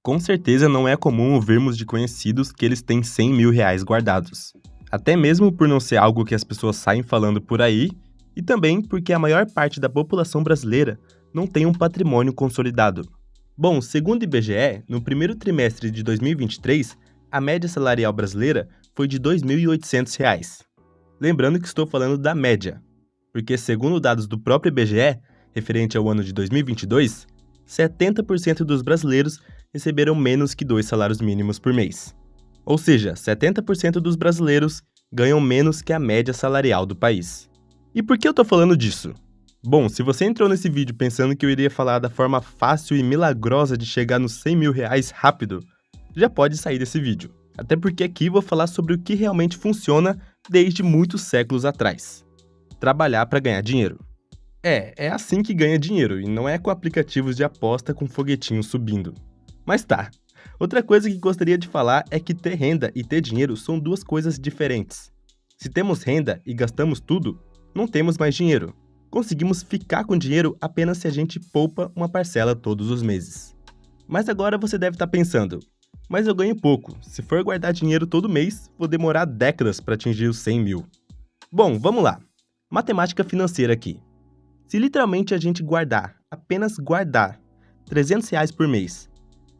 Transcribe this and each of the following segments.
Com certeza não é comum ouvirmos de conhecidos que eles têm 100 mil reais guardados. Até mesmo por não ser algo que as pessoas saem falando por aí, e também porque a maior parte da população brasileira não tem um patrimônio consolidado. Bom, segundo o IBGE, no primeiro trimestre de 2023, a média salarial brasileira foi de R$ 2.800. Lembrando que estou falando da média, porque segundo dados do próprio IBGE, referente ao ano de 2022, 70% dos brasileiros receberam menos que 2 salários mínimos por mês. Ou seja, 70% dos brasileiros ganham menos que a média salarial do país. E por que eu tô falando disso? Bom, se você entrou nesse vídeo pensando que eu iria falar da forma fácil e milagrosa de chegar nos 100 mil reais rápido, já pode sair desse vídeo. Até porque aqui vou falar sobre o que realmente funciona desde muitos séculos atrás. Trabalhar para ganhar dinheiro. É assim que ganha dinheiro, e não é com aplicativos de aposta com foguetinhos subindo. Mas tá, outra coisa que gostaria de falar é que ter renda e ter dinheiro são duas coisas diferentes. Se temos renda e gastamos tudo, não temos mais dinheiro. Conseguimos ficar com dinheiro apenas se a gente poupa uma parcela todos os meses. Mas agora você deve estar pensando, mas eu ganho pouco, se for guardar dinheiro todo mês, vou demorar décadas para atingir os 100 mil. Bom, vamos lá. Matemática financeira aqui. Se literalmente a gente apenas guardar, R$ 300 por mês,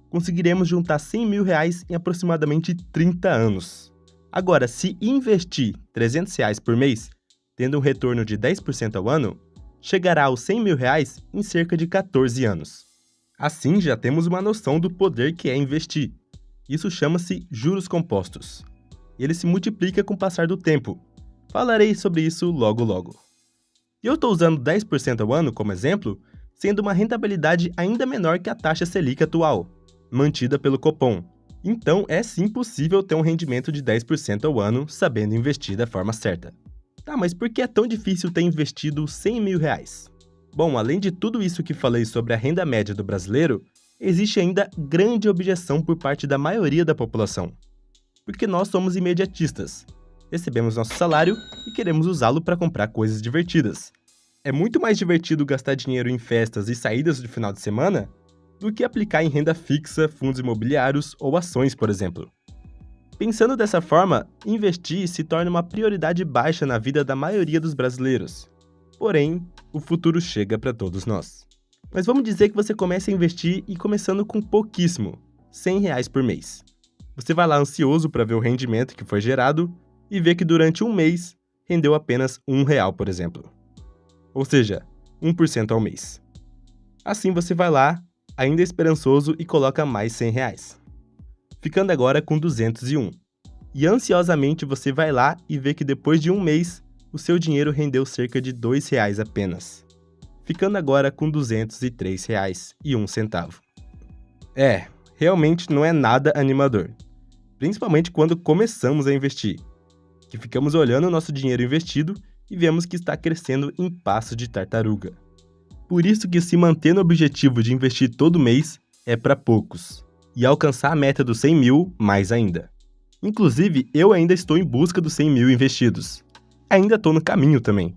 conseguiremos juntar 100 mil reais em aproximadamente 30 anos. Agora, se investir R$ 300 por mês, tendo um retorno de 10% ao ano, chegará aos 100 mil reais em cerca de 14 anos. Assim, já temos uma noção do poder que é investir. Isso chama-se juros compostos. Ele se multiplica com o passar do tempo. Falarei sobre isso logo logo. E eu estou usando 10% ao ano como exemplo, sendo uma rentabilidade ainda menor que a taxa Selic atual, mantida pelo Copom. Então, é sim possível ter um rendimento de 10% ao ano sabendo investir da forma certa. Tá, mas por que é tão difícil ter investido 100 mil reais? Bom, além de tudo isso que falei sobre a renda média do brasileiro, existe ainda grande objeção por parte da maioria da população. Porque nós somos imediatistas. Recebemos nosso salário e queremos usá-lo para comprar coisas divertidas. É muito mais divertido gastar dinheiro em festas e saídas de final de semana do que aplicar em renda fixa, fundos imobiliários ou ações, por exemplo. Pensando dessa forma, investir se torna uma prioridade baixa na vida da maioria dos brasileiros. Porém, o futuro chega para todos nós. Mas vamos dizer que você comece a investir e começando com pouquíssimo, R$ 100 por mês. Você vai lá ansioso para ver o rendimento que foi gerado e vê que durante um mês rendeu apenas R$ 1, por exemplo. Ou seja, 1% ao mês. Assim você vai lá, ainda esperançoso, e coloca mais R$ 100. Ficando agora com 201. E ansiosamente você vai lá e vê que depois de um mês, o seu dinheiro rendeu cerca de R$ 2 apenas. Ficando agora com R$ 203,01. Realmente não é nada animador. Principalmente quando começamos a investir, que ficamos olhando o nosso dinheiro investido e vemos que está crescendo em passos de tartaruga. Por isso que se manter no objetivo de investir todo mês é para poucos, e alcançar a meta dos 100 mil mais ainda. Inclusive, eu ainda estou em busca dos 100 mil investidos. Ainda estou no caminho também.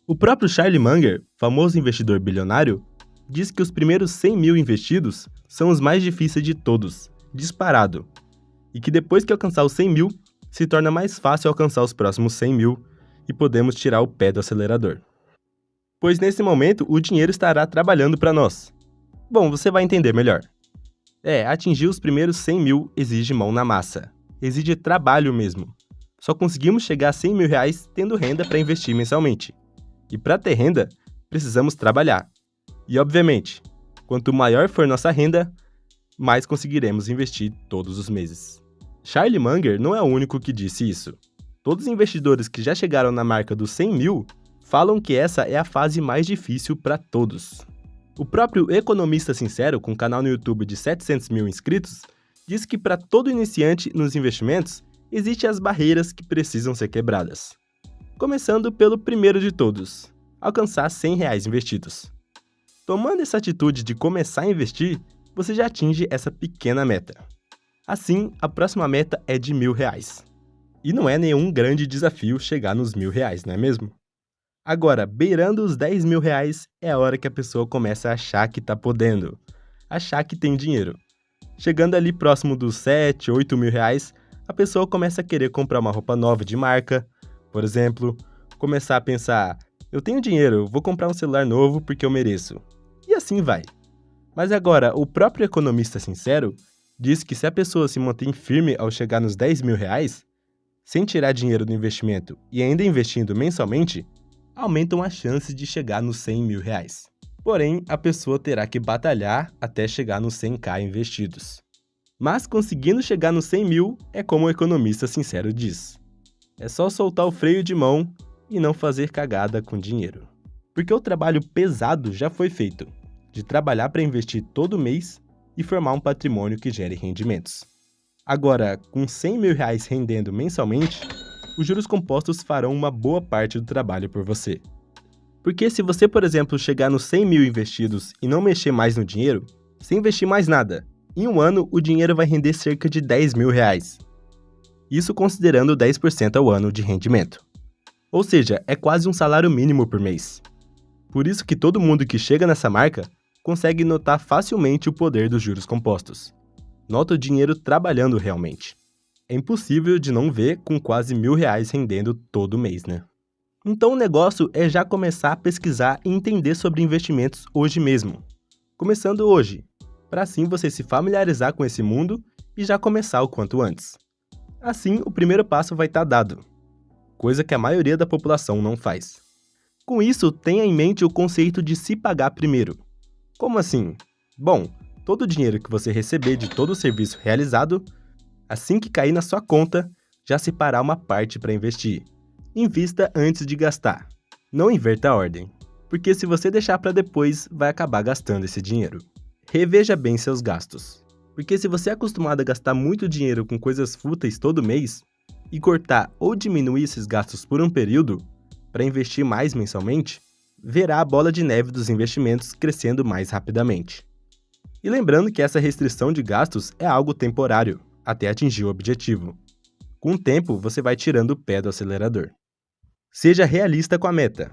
O próprio Charlie Munger, famoso investidor bilionário, diz que os primeiros 100 mil investidos são os mais difíceis de todos, disparado, e que depois que alcançar os 100 mil, se torna mais fácil alcançar os próximos 100 mil e podemos tirar o pé do acelerador. Pois nesse momento, o dinheiro estará trabalhando para nós. Bom, você vai entender melhor. Atingir os primeiros 100 mil exige mão na massa. Exige trabalho mesmo. Só conseguimos chegar a 100 mil reais tendo renda para investir mensalmente. E para ter renda, precisamos trabalhar. E obviamente, quanto maior for nossa renda, mais conseguiremos investir todos os meses. Charlie Munger não é o único que disse isso. Todos os investidores que já chegaram na marca dos 100 mil falam que essa é a fase mais difícil para todos. O próprio Economista Sincero, com um canal no YouTube de 700 mil inscritos, diz que para todo iniciante nos investimentos, existem as barreiras que precisam ser quebradas. Começando pelo primeiro de todos, alcançar R$ 100 investidos. Tomando essa atitude de começar a investir, você já atinge essa pequena meta. Assim, a próxima meta é de R$ 1.000. E não é nenhum grande desafio chegar nos R$ 1.000, não é mesmo? Agora, beirando os R$ 10.000 é a hora que a pessoa começa a achar que tá podendo, achar que tem dinheiro. Chegando ali próximo dos 7, 8 mil reais, a pessoa começa a querer comprar uma roupa nova de marca, por exemplo, começar a pensar, eu tenho dinheiro, vou comprar um celular novo porque eu mereço. E assim vai. Mas agora, o próprio economista sincero diz que se a pessoa se mantém firme ao chegar nos 10 mil reais, sem tirar dinheiro do investimento e ainda investindo mensalmente, aumentam as chances de chegar nos 100 mil reais. Porém, a pessoa terá que batalhar até chegar nos 100k investidos. Mas conseguindo chegar nos 100 mil é como o economista sincero diz. É só soltar o freio de mão e não fazer cagada com dinheiro. Porque o trabalho pesado já foi feito, de trabalhar para investir todo mês e formar um patrimônio que gere rendimentos. Agora, com 100 mil reais rendendo mensalmente, os juros compostos farão uma boa parte do trabalho por você. Porque se você, por exemplo, chegar nos 100 mil investidos e não mexer mais no dinheiro, sem investir mais nada, em um ano o dinheiro vai render cerca de 10 mil reais. Isso considerando 10% ao ano de rendimento. Ou seja, é quase um salário mínimo por mês. Por isso que todo mundo que chega nessa marca consegue notar facilmente o poder dos juros compostos. Nota o dinheiro trabalhando realmente. É impossível de não ver com quase R$ 1.000 rendendo todo mês, né? Então o negócio é já começar a pesquisar e entender sobre investimentos hoje mesmo. Começando hoje, para assim você se familiarizar com esse mundo e já começar o quanto antes. Assim, o primeiro passo vai estar dado, coisa que a maioria da população não faz. Com isso, tenha em mente o conceito de se pagar primeiro. Como assim? Bom, todo o dinheiro que você receber de todo o serviço realizado, assim que cair na sua conta, já separar uma parte para investir. Invista antes de gastar. Não inverta a ordem, porque se você deixar para depois, vai acabar gastando esse dinheiro. Reveja bem seus gastos, porque se você é acostumado a gastar muito dinheiro com coisas fúteis todo mês, e cortar ou diminuir esses gastos por um período, para investir mais mensalmente, verá a bola de neve dos investimentos crescendo mais rapidamente. E lembrando que essa restrição de gastos é algo temporário, até atingir o objetivo. Com o tempo, você vai tirando o pé do acelerador. Seja realista com a meta,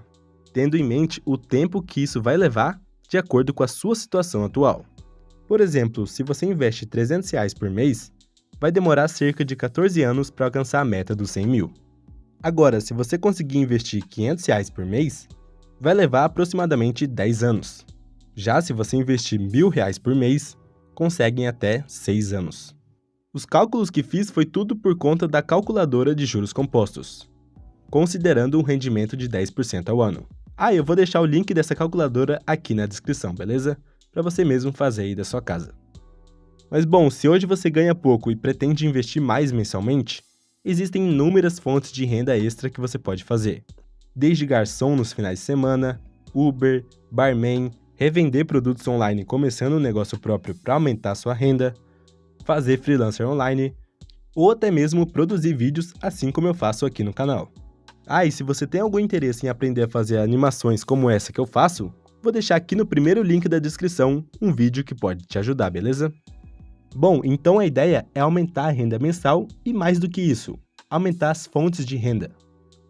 tendo em mente o tempo que isso vai levar de acordo com a sua situação atual. Por exemplo, se você investe R$ 300 por mês, vai demorar cerca de 14 anos para alcançar a meta dos 100 mil. Agora, se você conseguir investir R$ 500 por mês, vai levar aproximadamente 10 anos. Já se você investir R$ 1.000 por mês, conseguem até 6 anos. Os cálculos que fiz foi tudo por conta da calculadora de juros compostos, considerando um rendimento de 10% ao ano. Eu vou deixar o link dessa calculadora aqui na descrição, beleza? Para você mesmo fazer aí da sua casa. Mas bom, se hoje você ganha pouco e pretende investir mais mensalmente, existem inúmeras fontes de renda extra que você pode fazer. Desde garçom nos finais de semana, Uber, barman, revender produtos online começando um negócio próprio para aumentar sua renda, fazer freelancer online, ou até mesmo produzir vídeos assim como eu faço aqui no canal. E se você tem algum interesse em aprender a fazer animações como essa que eu faço, vou deixar aqui no primeiro link da descrição um vídeo que pode te ajudar, beleza? Bom, então a ideia é aumentar a renda mensal e mais do que isso, aumentar as fontes de renda,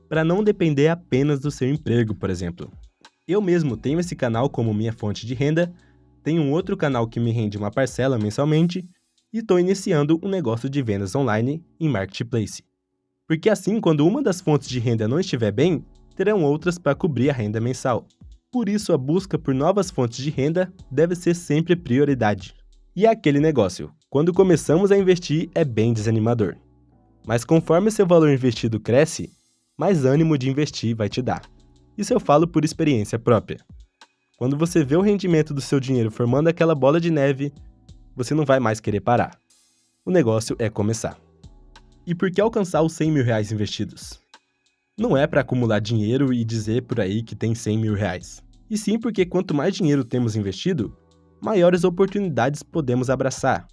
para não depender apenas do seu emprego, por exemplo. Eu mesmo tenho esse canal como minha fonte de renda, tenho um outro canal que me rende uma parcela mensalmente e estou iniciando um negócio de vendas online em Marketplace. Porque assim, quando uma das fontes de renda não estiver bem, terão outras para cobrir a renda mensal. Por isso, a busca por novas fontes de renda deve ser sempre prioridade. E é aquele negócio, quando começamos a investir é bem desanimador. Mas conforme seu valor investido cresce, mais ânimo de investir vai te dar. Isso eu falo por experiência própria. Quando você vê o rendimento do seu dinheiro formando aquela bola de neve, você não vai mais querer parar. O negócio é começar. E por que alcançar os 100 mil reais investidos? Não é para acumular dinheiro e dizer por aí que tem 100 mil reais. E sim porque quanto mais dinheiro temos investido, maiores oportunidades podemos abraçar.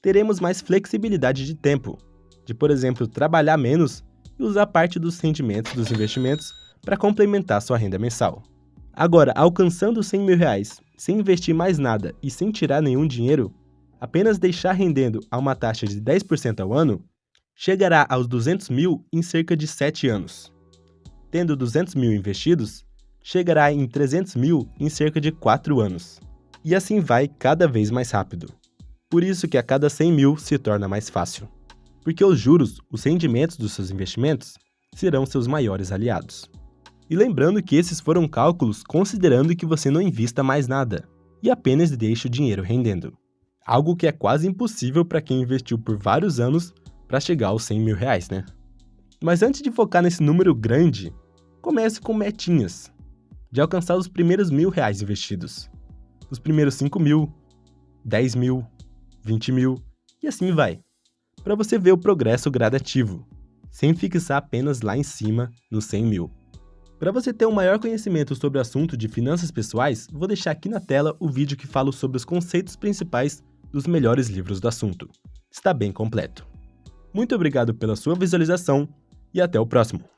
Teremos mais flexibilidade de tempo, de, por exemplo, trabalhar menos e usar parte dos rendimentos dos investimentos para complementar sua renda mensal. Agora, alcançando os 100 mil reais, sem investir mais nada e sem tirar nenhum dinheiro, apenas deixar rendendo a uma taxa de 10% ao ano, chegará aos 200 mil em cerca de 7 anos. Tendo 200 mil investidos, chegará em 300 mil em cerca de 4 anos. E assim vai cada vez mais rápido. Por isso que a cada 100 mil se torna mais fácil. Porque os juros, os rendimentos dos seus investimentos, serão seus maiores aliados. E lembrando que esses foram cálculos considerando que você não invista mais nada, e apenas deixe o dinheiro rendendo. Algo que é quase impossível para quem investiu por vários anos para chegar aos 100 mil reais, né? Mas antes de focar nesse número grande, comece com metinhas, de alcançar os primeiros R$ 1.000 investidos, os primeiros 5 mil, 10 mil, 20 mil e assim vai, para você ver o progresso gradativo, sem fixar apenas lá em cima nos 100 mil. Para você ter um maior conhecimento sobre o assunto de finanças pessoais, vou deixar aqui na tela o vídeo que fala sobre os conceitos principais dos melhores livros do assunto. Está bem completo. Muito obrigado pela sua visualização e até o próximo!